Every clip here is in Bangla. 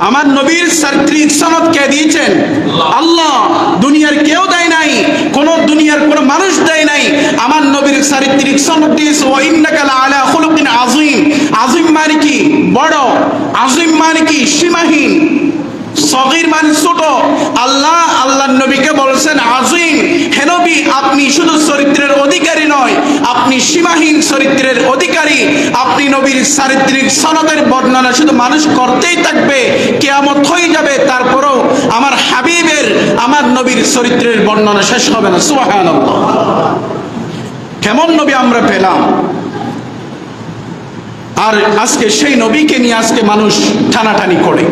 আমার নবীর চারিত্রিক সনদ কে দিয়েছেন? আল্লাহ। দুনিয়ার কেউ দেয় নাই, কোন দুনিয়ার কোন মানুষ দেয় নাই। আমার নবীর চারিত্রিক সনদ দিয়েছে ওয়া ইন্নাকা লাআলা খুলুকিন আযীম। আযীম মানে কি? বড়। আযীম মানে কি? সীমাহীন। সগীর মানে ছোট। আল্লাহর নবীকে বলছেন আযীম। হে নবী, আপনি শুধু চরিত্রের অধিকারী নয়, আপনি সীমাহীন চরিত্রের অধিকারী। আপনি নবীর চারিত্রিক সনদের বর্ণনা শুধু মানুষ করতেই থাকবে, কিয়ামত হয়ে যাবে, তারপরেও আমার হাবিবের, আমার নবীর চরিত্রের বর্ণনা শেষ হবে না। সুবহানাল্লাহ। কেমন নবী আমরা পেলাম! আর আজকে সেই নবীকে নিয়ে আজকে মানুষ টানাটানি করে।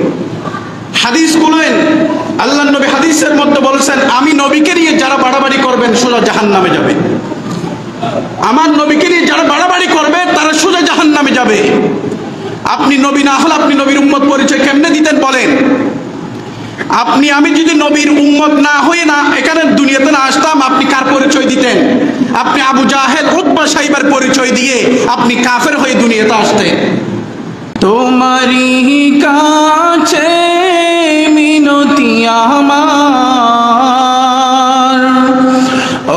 হাদিস বলেন, আল্লাহর নবী হাদিসের মধ্যে বলেছেন, আমি নবীকে নিয়ে যারা বাড়াবাড়ি করবেন সোজা জাহান্নামে যাবে। আমার নবীকে নিয়ে যারা বাড়াবাড়ি করবে তারা সোজা জাহান্নামে যাবে। আপনি নবী না হলে আপনি নবীর উম্মত পরিচয় কেমনে দিতেন বলেন? আমি যদি নবীর উম্মত না হয়ে না এখানে দুনিয়াতে না আসতাম, আপনি কার পরিচয় দিতেন? আপনি আবু জাহেল, উতবা সাইবার পরিচয় দিয়ে আপনি কাফের হয়ে দুনিয়াতে আসতেন। তোমারই কাছে মিনতি আমার,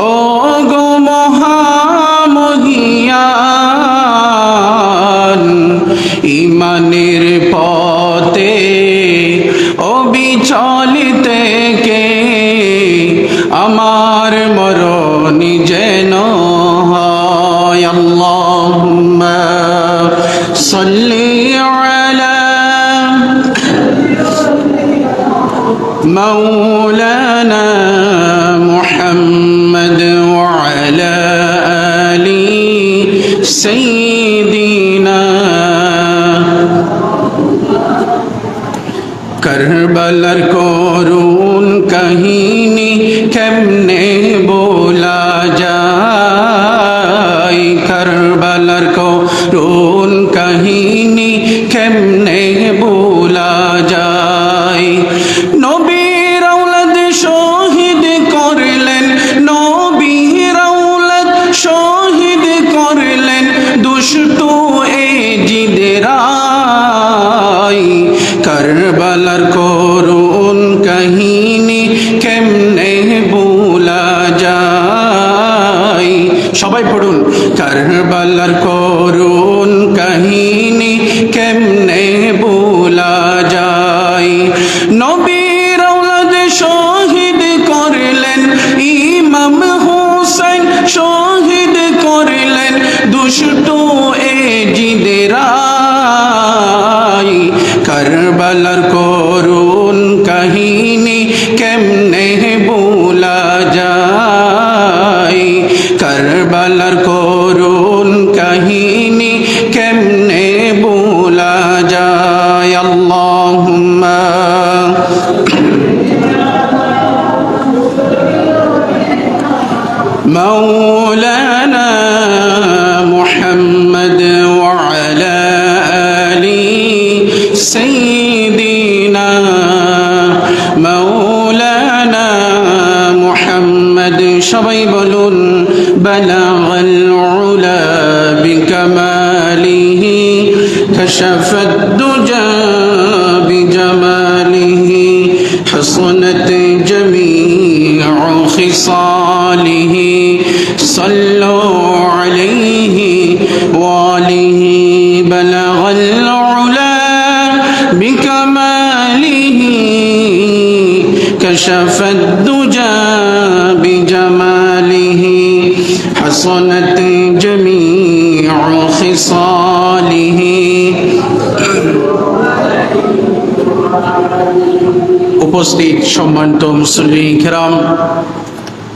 ও গো মহামহিয়ান, ইমানের পথে অবিচলিত কে আমার মরণ যেন হয়। আল্লাহুম্মা সাল্লি আলা মাওলানা মুহাম্মদ ওয়া আলা আলি সাইয়্যিদিনা। কারবালার করুণ কাহিনী কেমনে বলা যায়? কারবালার করুণ কাহিনী কেমনে বলা যায়? নবীর আওলাদ শহীদ করলেন, নবীর আওলাদ শহীদ করলেন দুষ্ট এজিদেরা। কারবালার করুণ কাহিনী কেমনে ভোলা যায়? সবাই পড়ুন, কারবালার করুণ কাহিনী কেমনে ভোলা যায়? নবীর আওলাদ শহীদ করলেন, ইমাম হোসেন শহীদ করলেন দুষ্ট এজিদেরা। কারবালার করুণ কাহিনী কেমনে ভোলা যায়? কারবালার করুণ কাহিনী কেমনে ভোলা যায়? আল্লাহুম্মা মাওলানা মুহাম্মদ ওয়া আলা আলি সাইয়্যিদিনা। মাওলানা মুহাম্মদ, সবাই বলুন, বালাগাল উলা বিকামালিহি কাশাফাদ দুজা বিজামালিহি হাসানাত জামিউ খিসালিহি সাল্লু আলাইহি ওয়া আলিহি। বালাগাল উলা بكماله كشف الدجى بجماله حصنت جميع خصاله। উপস্থিত সম্মানিত মুসল্লি কিরাম,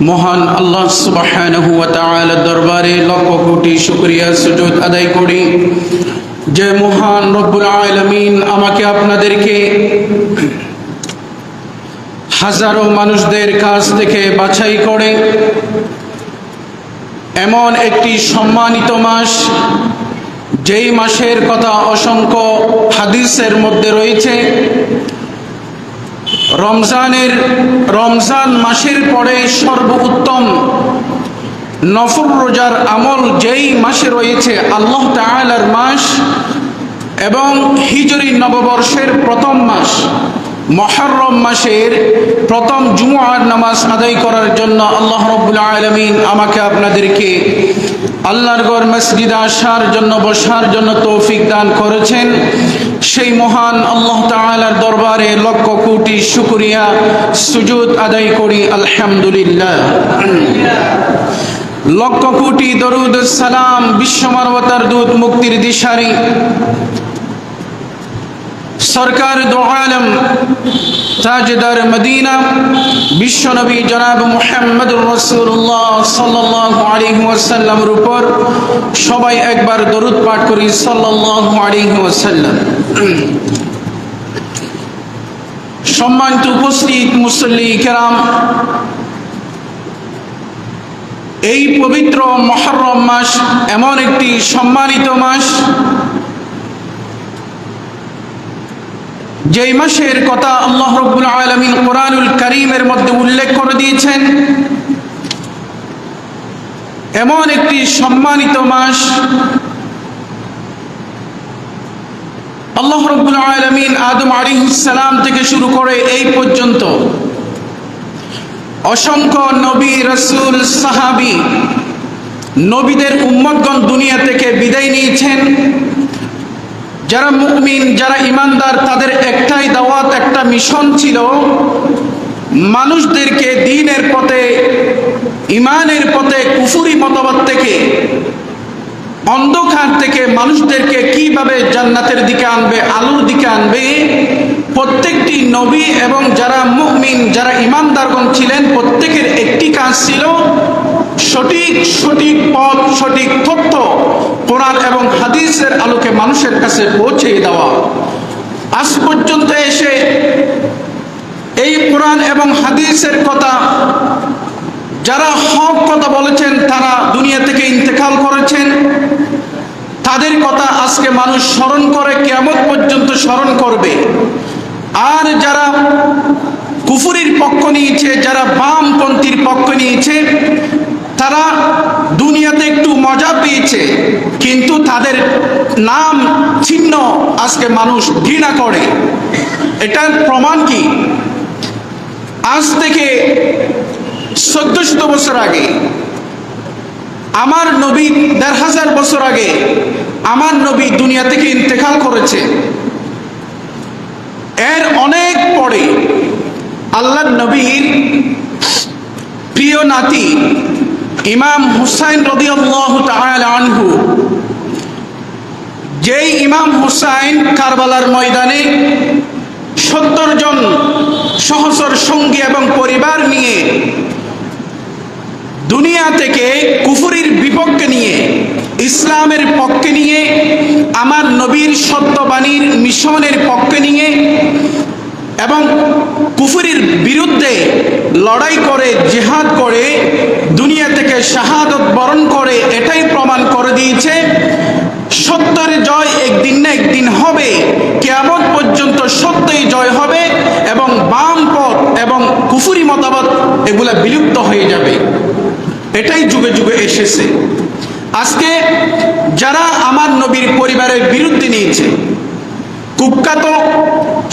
মহান আল্লাহ সুবহানাহু ওয়া তাআলার দরবারে লক্ষ কোটি শুকরিয়া সুজুদ আদায় করি যে মহান রব্বুল আলামিন আমাকে আপনাদেরকে হাজারো মানুষদের কাছ থেকে বাছাই করে এমন একটি সম্মানিত মাস, যেই মাসের কথা অসংখ্য হাদিসের মধ্যে রয়েছে, রমজান মাসের পরে সর্বোত্তম নফল রোজার আমল যেই মাসে রয়েছে, আল্লাহ তাআলার মাস, এবং হিজরি নববর্ষের প্রথম মাস মুহররম মাসের প্রথম জুমআর নামাজ আদায় করার জন্য আল্লাহ রাব্বুল আলামিন আমাকে আপনাদেরকে আল্লাহর ঘর মসজিদে আসার জন্য বসার জন্য তৌফিক দান করেছেন। সেই মহান আল্লাহ তাআলার দরবারে লক্ষ কোটি শুকরিয়া সুজুদ আদায় করি আলহামদুলিল্লাহ। লক্ষ কোটি দরুদ সালাম বিশ্বমানবতার দূত মুক্তির দিশারি সরকার দো আলম তাজদার মদিনা বিশ্বনবী জনাব মুহাম্মদুর রাসূলুল্লাহ সাল্লাল্লাহু আলাইহি ওয়াসাল্লামের উপর সবাই একবার দরুদ পাঠ করি সাল্লাল্লাহু আলাইহি ওয়াসাল্লাম। সম্মানিত উপস্থিত মুসল্লি কেরাম, এই পবিত্র মুহররম মাস এমন একটি সম্মানিত মাস যেই মাসের কথা আল্লাহ রাব্বুল আলামিন কোরআনুল কারীমের মধ্যে উল্লেখ করে দিয়েছেন। এমন একটি সম্মানিত মাস আল্লাহ রাব্বুল আলামিন আদম আলাইহিস সালাম থেকে শুরু করে এই পর্যন্ত অসংখ্য নবী রাসূল সাহাবী নবীদের উম্মতগণ দুনিয়া থেকে বিদায় নিয়েছেন। যারা মুমিন, যারা ইমানদার, তাদের একটাই দাওয়াত, একটা মিশন ছিল মানুষদেরকে দ্বীনের পথে, ইমানের পথে, কুফরি মতবাদ থেকে, অন্ধকার থেকে মানুষদেরকে কিভাবে জান্নাতের দিকে আনবে, আলোর দিকে আনবে। প্রত্যেকটি নবী এবং যারা মুমিন, যারা ইমানদারগণ ছিলেন, প্রত্যেকের একটি কাজ ছিল সঠিক পথ, সঠিক তথ্য কোরআন এবং হাদিসের আলোকে মানুষের কাছে পৌঁছে দেওয়া। আজ পর্যন্ত এসে এই কোরআন এবং হাদিসের কথা যারা হক কথা বলেছেন তারা দুনিয়া থেকে ইন্তেকাল করেছেন। তাদের কথা আজকে মানুষ স্মরণ করে, কিয়ামত পর্যন্ত স্মরণ করবে। আর যারা কুফরির পক্ষ নিয়েছে, যারা বামপন্থীর পক্ষ নিয়েছে, তারা দুনিয়াতে একটু মজা পেয়েছে, কিন্তু তাদের নাম চিহ্ন আজকে মানুষ ঘৃণা করে। এটার প্রমাণ কি? আজ থেকে 1400 বছর আগে আমার নবী, 1500 বছর আগে আমার নবী দুনিয়া থেকে ইন্তেকাল করেছে। এর অনেক পরে আল্লাহর নবীর প্রিয় নাতি ইমাম হুসাইন রাদিয়াল্লাহু তাআলা আনহু, যেই ইমাম হুসাইন কারবালার ময়দানে 70 জন সহচর সঙ্গী এবং পরিবার নিয়ে দুনিয়া থেকে কুফরির বিপক্ষে নিয়ে, ইসলামের পক্ষে নিয়ে, আমার নবীর সত্যবাণীর মিশনের পক্ষে নিয়ে এবং কুফরির বিরুদ্ধে লড়াই করে, জিহাদ করে দুনিয়া থেকে শাহাদত বরণ করে এটাই প্রমাণ করে দিয়েছে সত্যের জয় একদিন না একদিন হবে। কিয়ামত পর্যন্ত সত্যই জয় হবে এবং বাম পথ এবং কুফরি মতবাদ এগুলা বিলুপ্ত হয়ে যাবে। এটাই যুগে যুগে এসেছে। আজকে যারা আমার নবীর পরিবারের বিরুদ্ধে নিয়েছে, কুখ্যাত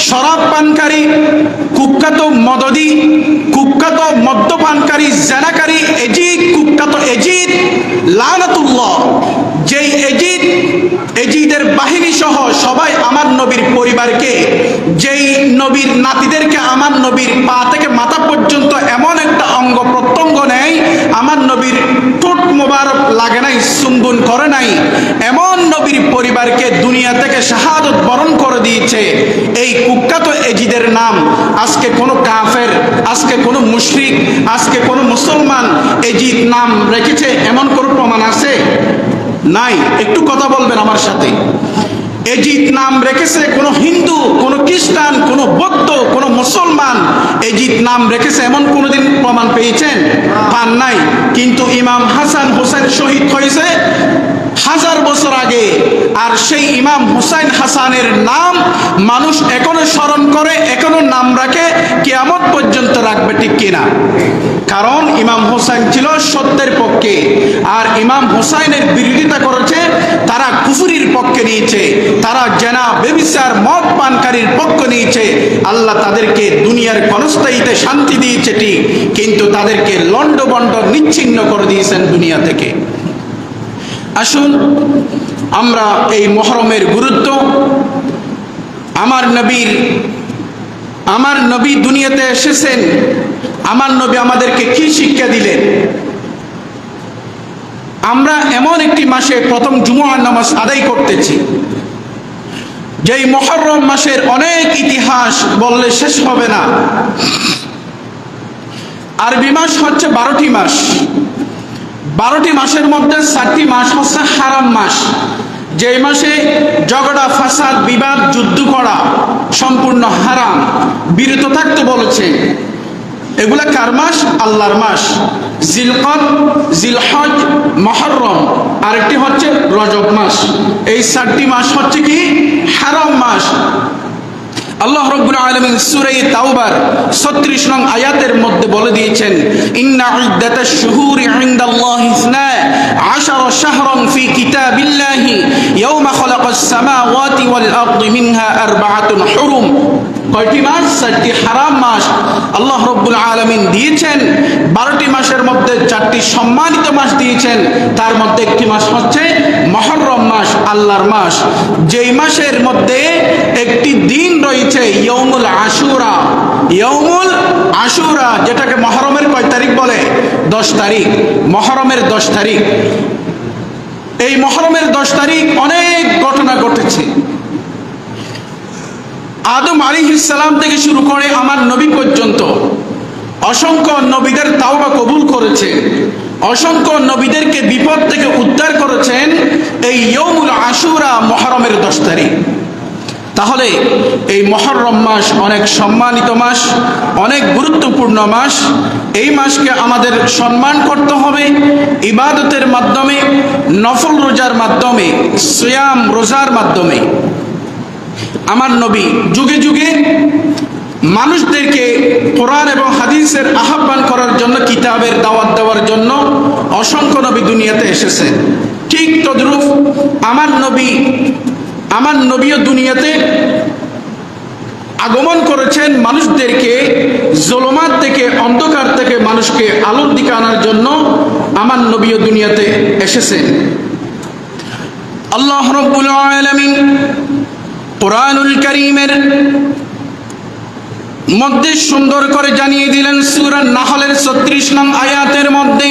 শরাব পানকারী, কুখ্যাত মদদি, কুখ্যাত মদ্যপানকারী, জেনাকারী এজিদ, কুখ্যাত এজিদ লানাতুল্লাহ, যেই এজিদের বাহিনী সহ সবাই আমার নবীর পরিবারকে, যেই নবীর নাতিদেরকে আমার নবীর পা থেকে মাথা পর্যন্ত এমন একটা অঙ্গ প্রত্যঙ্গ নেয়, আমার নবীর ঠোঁট মোবারক লাগে নাই, চুম্বন করে নাই, এমন নবীর পরিবারকে দুনিয়া থেকে শাহাদত বরণ করে দিয়েছে। এই কুখ্যাত এজিদের নাম আজকে কোনো কাফের, আজকে কোনো মুশরিক, আজকে কোনো মুসলমান এজিদ নাম রেখেছে এমন কোনো প্রমাণ আছে? নাই। একটু কথা বলবেন আমার সাথে। এজিদ নাম রেখেছে কোনো হিন্দু, কোনো খ্রিস্টান, কোনো বৌদ্ধ, কোনো মুসলমান এজিদ নাম রেখেছে এমন কোনোদিন প্রমাণ পেয়েছেন? পান নাই। কিন্তু ইমাম হাসান হোসেন শহীদ হয়েছে 1000 বছর আগে, আর সেই ইমাম হুসাইন হাসানের নাম মানুষ এখনো স্মরণ করে, এখনো নাম রাখে, কিয়ামত পর্যন্ত রাখবে, ঠিক কিনা? কারণ ইমাম হুসাইন ছিল সত্যের পক্ষে, আর ইমাম হুসাইনের বিরোধিতা করেছে তারা কুফরির পক্ষে নিয়েছে, তারা জেনা ব্যভিচার মদ পানকারীর পক্ষ নিয়েছে। আল্লাহ তাদেরকে দুনিয়ার ক্ষণস্থায়ীতে শান্তি দিয়েছে ঠিক, কিন্তু তাদেরকে লণ্ডভণ্ড নিচ্ছিন্ন করে দিয়েছেন দুনিয়া থেকে। আসুন আমরা এই মুহররমের গুরুত্ব, আমার নবী দুনিয়াতে এসেছেন, আমার নবী আমাদেরকে কি শিক্ষা দিলেন। আমরা এমন একটি মাসে প্রথম জুমআর নামাজ আদায় করতেছি, যেই মুহররম মাসের অনেক ইতিহাস বললে শেষ হবে না। আরবি মাস হচ্ছে 12টি মাস। 12টি মাসের মধ্যে 4টি মাস হচ্ছে হারাম মাস, যে মাসে ঝগড়া ফাসাদ বিবাদ যুদ্ধ করা সম্পূর্ণ হারাম, বিরত থাকতে বলেছে। এগুলা কার মাস? আল্লাহর মাস। জিলকদ, জিলহজ, মুহররম, আরেকটি হচ্ছে রজব মাস। এই 4টি মাস হচ্ছে কি? হারাম মাস। আল্লাহ রাব্বুল আলামিন সূরা তাওবার 36 নং আয়াতের মধ্যে বলে দিয়েছেন, ইন্না ইদ্দাতাশ শুহুরি ইনদাল্লাহি 12 শাহরান ফি কিতাবিল্লাহি ইয়াওমা খালাকাস সামাওয়াতি ওয়াল আরদি মিনহা আরবাআতুন হুরুম। কয়টি মাস? 4টি হারাম মাস আল্লাহ রাব্বুল আলামিন দিয়েছেন। 12টি মাসের মধ্যে 4টি সম্মানিত মাস দিয়েছেন, তার মধ্যে একটি মাস হচ্ছে মুহররম মাস, আল্লাহর মাস। যেই মাসের মধ্যে একটি দিন রয়েছে ইয়াউমুল আশুরা। ইয়াউমুল আশুরা যেটাকে মুহররমের কয় তারিখ বলে? 10 তারিখ। মুহররমের 10 তারিখ। এই মুহররমের 10 তারিখ অনেক ঘটনা ঘটেছে। আদম আলাইহিস সালাম থেকে শুরু করে আমার নবী পর্যন্ত অসংখ্য নবীদের তাওবা কবুল করেছে, অসংখ্য নবীদেরকে বিপদ থেকে উদ্ধার করেছেন এই ইয়াউমুল আশুরা, মুহররমের 10 তারিখ। তাহলে এই মুহররম মাস অনেক সম্মানিত মাস, অনেক গুরুত্বপূর্ণ মাস। এই মাসকে আমাদের সম্মান করতে হবে ইবাদতের মাধ্যমে, নফল রোজার মাধ্যমে, সিয়াম রোজার মাধ্যমে। আমার নবী যুগে যুগে মানুষদেরকে কোরআন এবং হাদিসের আহ্বান করার জন্য, কিতাবের দাওয়াত দেওয়ার জন্য অসংখ্য নবী দুনিয়াতে এসেছেন। ঠিক তদ্রূপ আমার নবীও দুনিয়াতে আগমন করেছেন মানুষদেরকে জুলুমাত থেকে, অন্ধকার থেকে মানুষকে আলোর দিকে আনার জন্য। আমার নবীও দুনিয়াতে এসেছেন। আল্লাহ রাব্বুল আলামিন কুরআনুল কারীমের মধ্যে সুন্দর করে জানিয়ে দিলেন সূরা নাহলের 36 নং আয়াতের মধ্যে,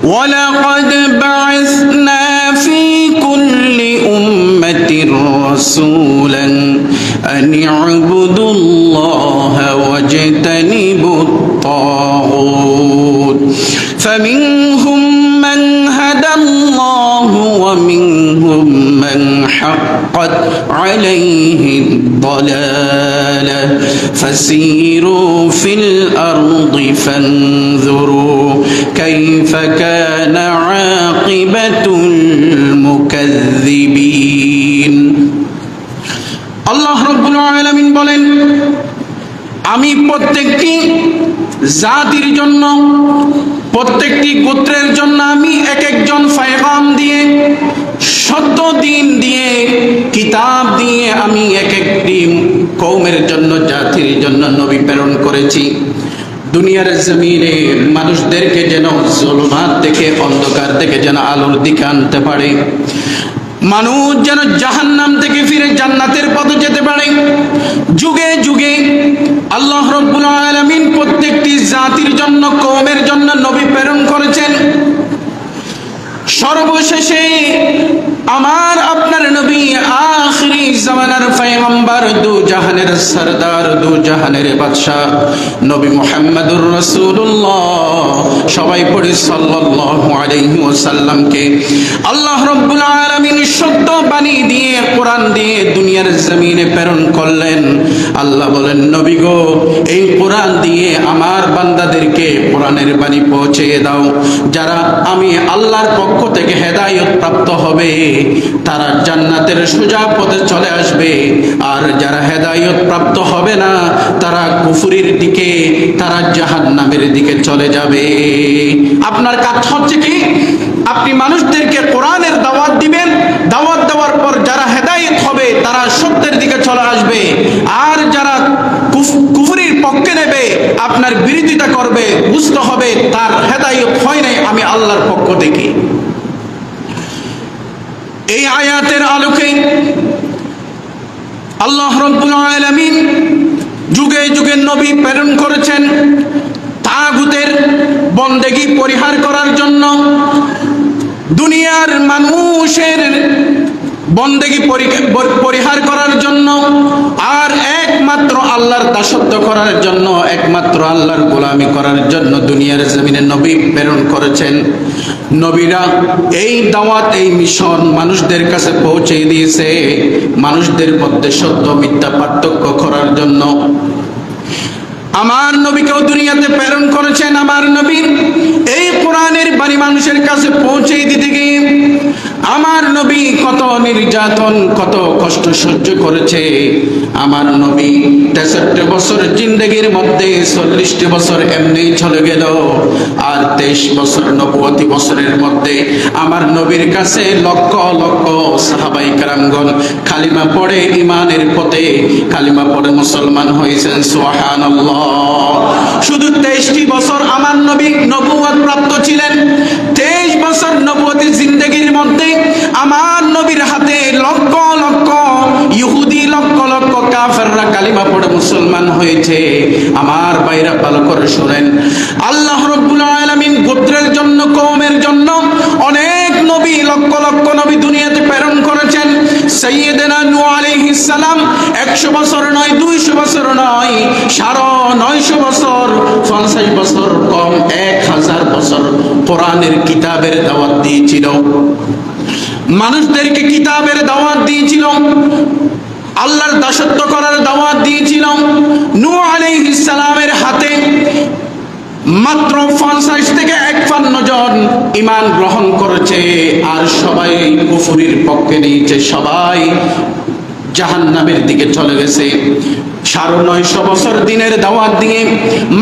ওয়ালাকাদ বা'আসনা ফি কুল্লি উম্মাতির রাসূলান আন ইউবুদুল্লাহা ওয়াজতানিবুত তাগুত ফামিনহুম মান হাদাল্লাহু ওয়া মিনহুম মান হাক্কাত আলাইহি الضلالة فسيروا في الأرض فانظروا كيف كان عاقبة المكذبين। আল্লাহ রাব্বুল আলামিন বলেন, আমি প্রত্যেকটি জাতির জন্য, প্রত্যেকটি গোত্রের জন্য আমি এক একজন পয়গাম দিয়ে, সত্য দিন দিয়ে, কিতাব দিয়ে আমি এক একটি কওমের জন্য, জাতির জন্য নবী প্রেরণ করেছি। দুনিয়ার জমিনে মানুষদেরকে যেন জুলুমাত থেকে, অন্ধকার থেকে যেন আলোর দিকে আনতে পারে, মানুষ যেন জাহান্নাম থেকে ফিরে জান্নাতের পথে যেতে পারে। যুগে যুগে আল্লাহ রাব্বুল আলামিন প্রত্যেকটি জাতির জন্য, কওমের জন্য নবী প্রেরণ করেছেন। সর্বশেষে আমার আপনার নবী আখিরি জামানার পয়গম্বর, দু জাহানের সরদার, দু জাহানের বাদশা নবী মুহাম্মদুর রাসূলুল্লাহ। সবাই পড়ি সাল্লাল্লাহু আলাইহি ওয়াসাল্লামকে আল্লাহ রাব্বুল আলামিন সত্য বাণী দিয়ে, কোরআন দিয়ে দুনিয়ার জমিনে প্রেরণ করলেন। আল্লাহ বলেন, নবী গো, এই কোরআন দিয়ে আমার বান্দাদেরকে কোরআনের বাণী পৌঁছে দাও। যারা আমি আল্লাহর পক্ষ থেকে হেদায়েত প্রাপ্ত হবে তারা জান্নাতের সোজা পথে চলে আসবে, আর যারা হেদায়েত প্রাপ্ত হবে না তারা কুফরির দিকে, তারা জাহান্নামের দিকে চলে যাবে। আপনার কাজ হচ্ছে কি? আপনি মানুষদেরকে কোরআনের দাওয়াত দিবেন, দাওয়াত দেওয়ার পর যারা হেদায়েত হবে তারা সত্যের দিকে চলে আসবে, আর যারা কুফরির পক্ষে নেবে, আপনার বিরোধিতা করবে, বুঝতে হবে তার হেদায়েত হয় নাই আমি আল্লাহর পক্ষ থেকে। এই আয়াতের আলোকে আল্লাহ রাব্বুল আলামিন যুগে যুগে নবী প্রেরণ করেছেন তাগুতের বন্দেগী পরিহার করার জন্য, দুনিয়ার মানুষের বন্দেগী পরিহার করার জন্য, আর একমাত্র আল্লাহর দাসত্ব করার জন্য, একমাত্র আল্লাহর গোলামি করার জন্য দুনিয়ার জমিনে নবী প্রেরণ করেছেন। নবীরা এই দাওয়াত, এই মিশন মানুষদের কাছে পৌঁছে দিয়েছে, মানুষদের মধ্যে সত্য মিথ্যা পার্থক্য করার জন্য। আমার নবীকেও দুনিয়াতে প্রেরণ করেছেন। আমার নবীর এই কোরআনের বাণী মানুষের কাছে পৌঁছে দিতে গিয়ে আমার নবী কত নির্যাতন, কত কষ্ট সহ্য করেছে। আমার নবী 63 বছর জিন্দেগির মধ্যে 40টি বছর এমনি চলে গেল, আর 23 বছর নবুয়তি বছরের মধ্যে আমার নবীর কাছে লক্ষ লক্ষ সাহাবায়ে কেরামগণ কালিমা পড়ে ঈমানের পথে কালিমা পড়ে মুসলমান হয়েছেন। সুবহানাল্লাহ। শুধু 23টি বছর আমার নবী নবুয়ত প্রাপ্ত ছিলেন। 23 বছর নবুয়তি জিন্দেগির মধ্যে আমার নবীর হাতে লক্ষ লক্ষ ইহুদি, লক্ষ লক্ষ কাফেররা কালিমা পড়ে মুসলমান হয়েছে। আমার ভাইরা ভালো করে শুনেন, আল্লাহ রাব্বুল আলামিন গোত্রের জন্য, কওমের জন্য অনেক নবী, লক্ষ লক্ষ নবী দুনিয়াতে প্রেরণ করেছেন। সাইয়্যিদনা নূহ আলাইহিস সালাম 100 বছর নয়, 200 বছর নয়, 950 বছর, 50 বছর কম, 1000 বছর কোরআনের কিতাবের দাওয়াত দিয়েছিল, মানুষদেরকে কিতাবের দাওয়াত দিয়েছিল, আল্লাহর দাসত্ব করার দাওয়াত দিয়েছিল। নূহ আলাইহিস সালামের হাতে মাত্র 50 থেকে 51 জন ঈমান গ্রহণ করেছে, আর সবাই কুফরির পক্ষে নিয়েছে, সবাই জাহান্নামের দিকে চলে গেছে। 950 বছর দিনের দাওয়াত দিয়ে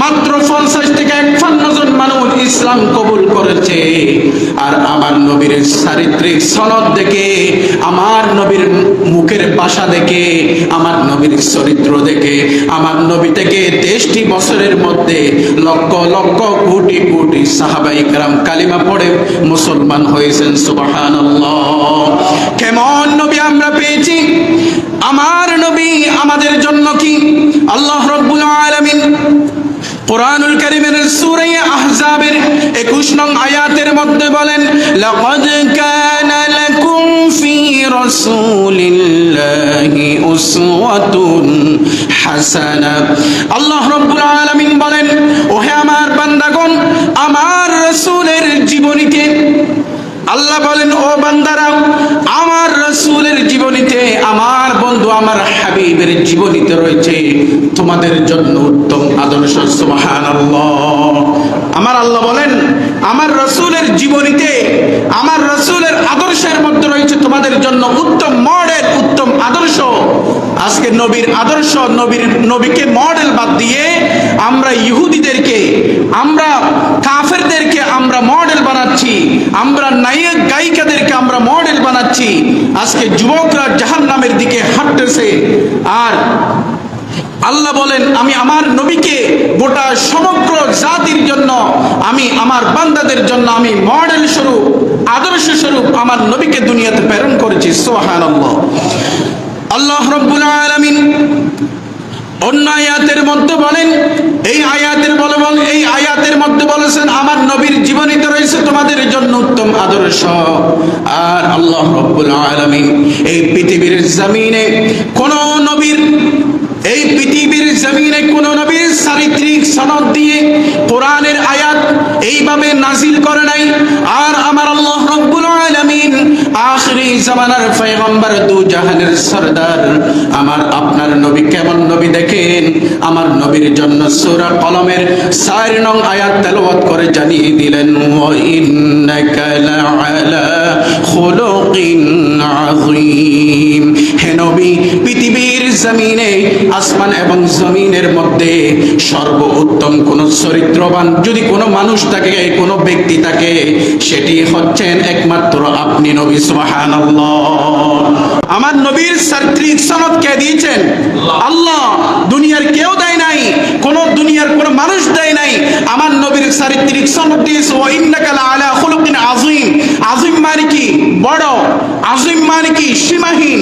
মাত্র 50 থেকে 51 জন মানুষ ইসলাম কবুল করেছে। আর আমার নবীর চারিত্রিক সনদ দেখে, আমার নবীর মুখের ভাষা দেখে, আমার নবীর চরিত্র দেখে, আমার নবী থেকে 23টি বছরের মধ্যে লক্ষ লক্ষ কোটি কোটি সাহাবায়ে কেরাম কালিমা পড়ে মুসলমান হয়েছেন। সুবহানাল্লাহ। কেমন নবী আমরা পেয়েছি! আমার নবী আমাদের জন্য কি আল্লাহ রাব্বুল আলামিন কুরআনুল কারীমের সূরা আহজাবের 21 নং আয়াতের মধ্যে বলেন, লাকাদ কানা লাকুম ফি রাসূলিল্লাহি উসওয়াতুন হাসানা। আল্লাহ রাব্বুল আলামিন বলেন, ওহে আমার বান্দাগণ, আমার রাসূলের জীবনীতে, আল্লাহ বলেন, ও বান্দারা, আমার রাসূলের জীবনীতে, আমার বন্ধু, আমার হাবিবের জীবনীতে রয়েছে তোমাদের জন্য উত্তম আদর্শ। সুবহানাল্লাহ। আমার আল্লাহ বলেন, আমার রাসূলের জীবনীতে, আমার রাসূলের আদর্শের মধ্যে রয়েছে তোমাদের জন্য উত্তম মডেল, উত্তম আদর্শ। আজকে নবীর আদর্শ, নবীকে মডেল বাদ দিয়ে আমরা ইহুদিদেরকে, আমরা কাফেরদেরকে আমরা মডেল বানাচ্ছি, আমরা নায়ক গায়িকাদেরকে আমরা মডেল বানাচ্ছি। আজকে যুবকরা জাহান্নামের দিকে হাঁটতেছে। আর আল্লাহ বলেন, আমি আমার নবীকে গোটা সমগ্র জাতির জন্য, আমি আমার বান্দাদের জন্য আমি মডেল স্বরূপ, আদর্শ স্বরূপ আমার নবীকে দুনিয়াতে প্রেরণ করেছি। সুবহানাল্লাহ। আল্লাহ রাব্বুল আলামিন অন্য আয়াতের মধ্যে বলেন, এই আয়াতের মধ্যে বলেছেন আমার নবীর জীবনীতে রয়েছে তোমাদের জন্য উত্তম আদর্শ। আর আল্লাহ রাব্বুল আলামিন এই পৃথিবীর জমিনে কোন নবীর চারিত্রিক সনদ দিয়ে কোরআনের আয়াত এইভাবে নাজিল করে নাই। আর আমার আল্লাহ রাব্বুল আলামিন আখিরি জামানার পয়গম্বর, দু জাহানের সরদার আমার আপনার নবী কেমন নবী দেখেন, আমার নবীর জন্য সূরা কলমের 4 নং আয়াত তেলাওয়াত করে জানিয়ে দিলেন, ওয়া ইন্নাকা লাআলা খুলুকিন আযীম। হে নবী, পৃথিবীর জমিনে আসমান এবং জমিনের মধ্যে সর্বোত্তম কোন চরিত্রবান যদি কোনো মানুষ থাকে, কোনো ব্যক্তি থাকে, সেটি হচ্ছেন একমাত্র আপনি নবী। সুবহানাল্লাহ। আমার নবীর চারিত্রিক সনদ কে দিয়েছেন? আল্লাহ। দুনিয়ার কেউ দেয় নাই, কোন দুনিয়ার কোন মানুষ দেয় নাই। আমার নবীর চারিত্রিক সনদ দিয়েছে, ওয়া ইন্নাকা লাআলা খুলুকিন আযীম। আযীম মানে কি? বড়। আযীম মানে কি? সীমাহীন।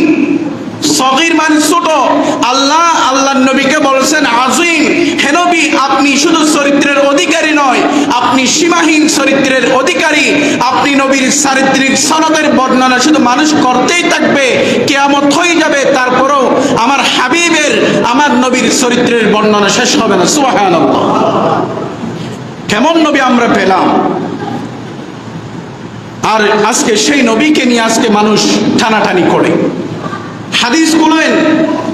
সগীর মানে ছোট। আল্লাহর নবীকে বলেছেন আযীম। হে নবী, আপনি শুধু চরিত্রের অধিকারী নয়, আপনি সীমাহীন চরিত্রের অধিকারী। আপনি নবীর চারিত্রিক সনদের বর্ণনা শুধু মানুষ করতেই থাকবে, কিয়ামত হয়ে যাবে, তারপরও আমার হাবিবের, আমার নবীর চরিত্রের বর্ণনা শেষ হবে না। সুবহানাল্লাহ। কেমন নবী আমরা পেলাম! আর আজকে সেই নবীকে নিয়ে আজকে মানুষ টানাটানি করে। হাদিস বলেন,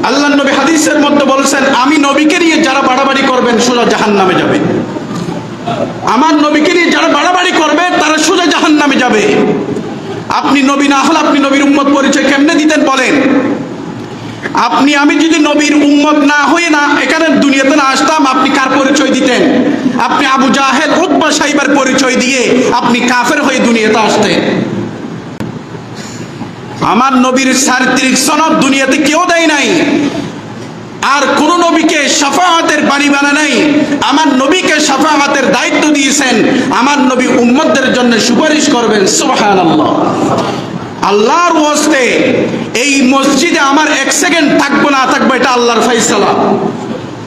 আল্লাহর নবী হাদিসের মধ্যে বলেছেন, আমি নবীকে নিয়ে যারা বাড়াবাড়ি করবেন সোজা জাহান্নামে যাবে। আমার নবীকে নিয়ে যারা বাড়াবাড়ি করবে তারা সোজা জাহান্নামে যাবে। আপনি নবী না হলে আপনি নবীর উম্মত পরিচয় কেমনে দিতেন বলেন? আমি যদি নবীর উম্মত না হয়ে না এখানে দুনিয়াতে না আসতাম, আপনি কার পরিচয় দিতেন? আপনি আবু জাহেল, উতবা, সাইবার পরিচয় দিয়ে আপনি কাফের হয়ে দুনিয়াতে আসতেন। আমার নবীর চারিত্রিক সনদ দুনিয়াতে কেউ দেয় নাই, আর কোন নবীকে শাফাআতের বাণী বানা নাই। আমার নবীকে শাফাআতের দায়িত্ব দিয়েছেন, আমার নবী উম্মতদের জন্য সুপারিশ করবেন। সুবহানাল্লাহ। আল্লাহর ওয়াস্তে এই মসজিদে আমার 1 সেকেন্ড থাকবো না থাকবো এটা আল্লাহর ফয়সালা।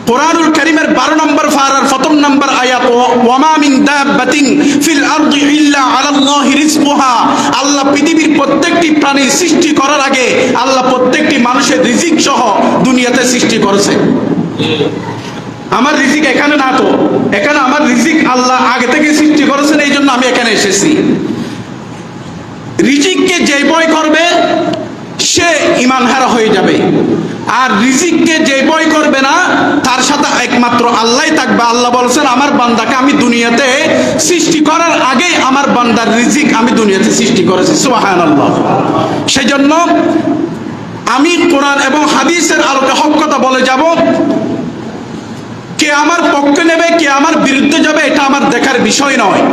কোরআনুল কারীমের 12 নম্বর পারার 1 নম্বর আয়াত, ওয়ামা মিন দাব্বাতিন ফিল আরদি ইল্লা আলাল্লাহি রিজকুহা। আল্লাহ পৃথিবীর প্রত্যেকটি প্রাণী সৃষ্টি করার আগে আল্লাহ প্রত্যেকটি মানুষের রিজিক সহ দুনিয়াতে সৃষ্টি করেছে। আমার রিজিক এখানে না, তো এখানে আমার রিজিক আল্লাহ আগে থেকে সৃষ্টি করেছেন, এই জন্য আমি এখানে এসেছি। রিজিককে যে ভয় করবে সে ঈমানহারা হয়ে যাবে, আর রিজিককে যে ভয় করবে না তার সাথে একমাত্র আল্লাহই থাকবে। আল্লাহ বলেছেন, আমার বান্দাকে আমি দুনিয়াতে সৃষ্টি করার আগে আমার বান্দার রিজিক আমি দুনিয়াতে সৃষ্টি করেছি। সুবহানাল্লাহ। সেজন্য আমি কোরআন এবং হাদিসের আলোকে হক কথা বলে যাব। কে আমার পক্ষে নেবে, কে আমার বিরুদ্ধে যাবে, এটা আমার দেখার বিষয় নয়।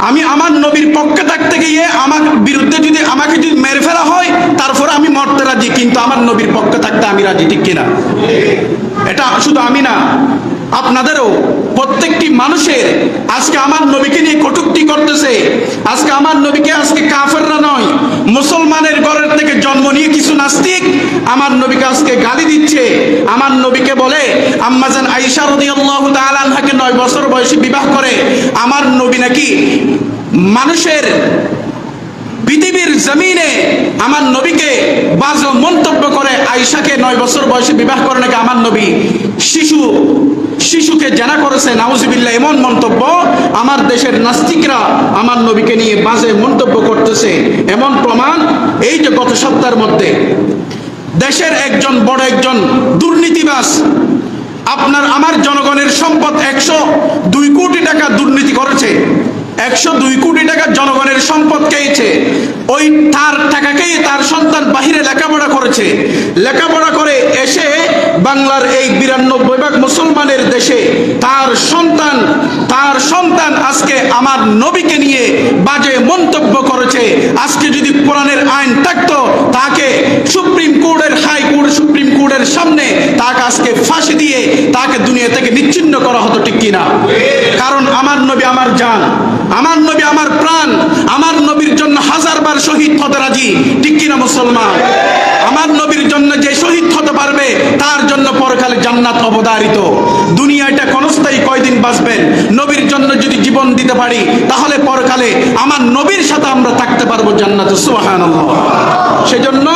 আমি আমার নবীর পক্ষে থাকতে গিয়ে আমার বিরুদ্ধে যদি আমাকে যদি মেরে ফেলা হয়, তারপরে আমি মরতে রাজি, কিন্তু আমার নবীর পক্ষে থাকতে আমি রাজি। ঠিক কিনা? এটা শুধু আমি না, আপনাদেরও, প্রত্যেকটি মানুষের আজকে আমার নবীকে নিয়ে কটূক্তি করতেছে। আজকে আমার নবীকে আজকে কাফেররা নয়, মুসলমানের ঘরের থেকে জন্ম নিয়ে কিছু নাস্তিক আমার নবীকে আজকে গালি দিচ্ছে। আমার নবীকে বলে, আম্মাজান আয়েশা রাদিয়াল্লাহু তাআলা আনহাকে 9 বছর বয়সে বিবাহ করে আমার নবী নাকি মানুষের পৃথিবীর জমিনে আমার নবীকে বাজে মন্তব্য করে। আয়েশাকে 9 বছর বয়সে বিবাহ করে নাকি আমার নবী শিশুকে জানা করেছে। নাউজুবিল্লাহ। এমন মন্তব্য আমার দেশের নাস্তিকরা আমার নবীকে নিয়ে বাজে মন্তব্য করতেছে। এমন প্রমাণ এই যে গত সপ্তাহের মধ্যে দেশের একজন বড় একজন দুর্নীতিবাজ আমার জনগণের সম্পদ 102 কোটি টাকা দুর্নীতি করেছে। 102 কোটি টাকা জনগণের সম্পদ খেয়েছে। ওই তার টাকাকেই তার সন্তান বাহিরে লেখাপড়া করেছে। লেখাপড়া করে এসে বাংলার এই 92 ভাগ মুসলমানের দেশে তার সন্তান আজকে আমার নবীকে নিয়ে বাজে মন্তব্য করেছে। আজকে যদি কোরআনের আইন থাকতো, তাকে সুপ্রিম কোর্টের সামনে তাকে আজকে ফাঁসি দিয়ে তাকে দুনিয়া থেকে নিচ্ছিন্ন করা হতো, ঠিক কিনা? কারণ আমার নবী আমার জান, আমার নবী আমার প্রাণ, আমার নবীর জন্য হাজারবার শহীদ হতে রাজি, ঠিক কিনা মুসলমান? আমার নবীর জন্য যে শহীদ হতে পারবে তার জন্য পরকালে জান্নাত অবধারিত। দুনিয়াটা ক্ষণস্থায়ী, কয়দিন বাঁচবেন? নবীর জন্য যদি জীবন দিতে পারি তাহলে পরকালে আমার নবীর সাথে আমরা থাকতে পারবো জান্নাতে, সুবহানাল্লাহ। সেজন্য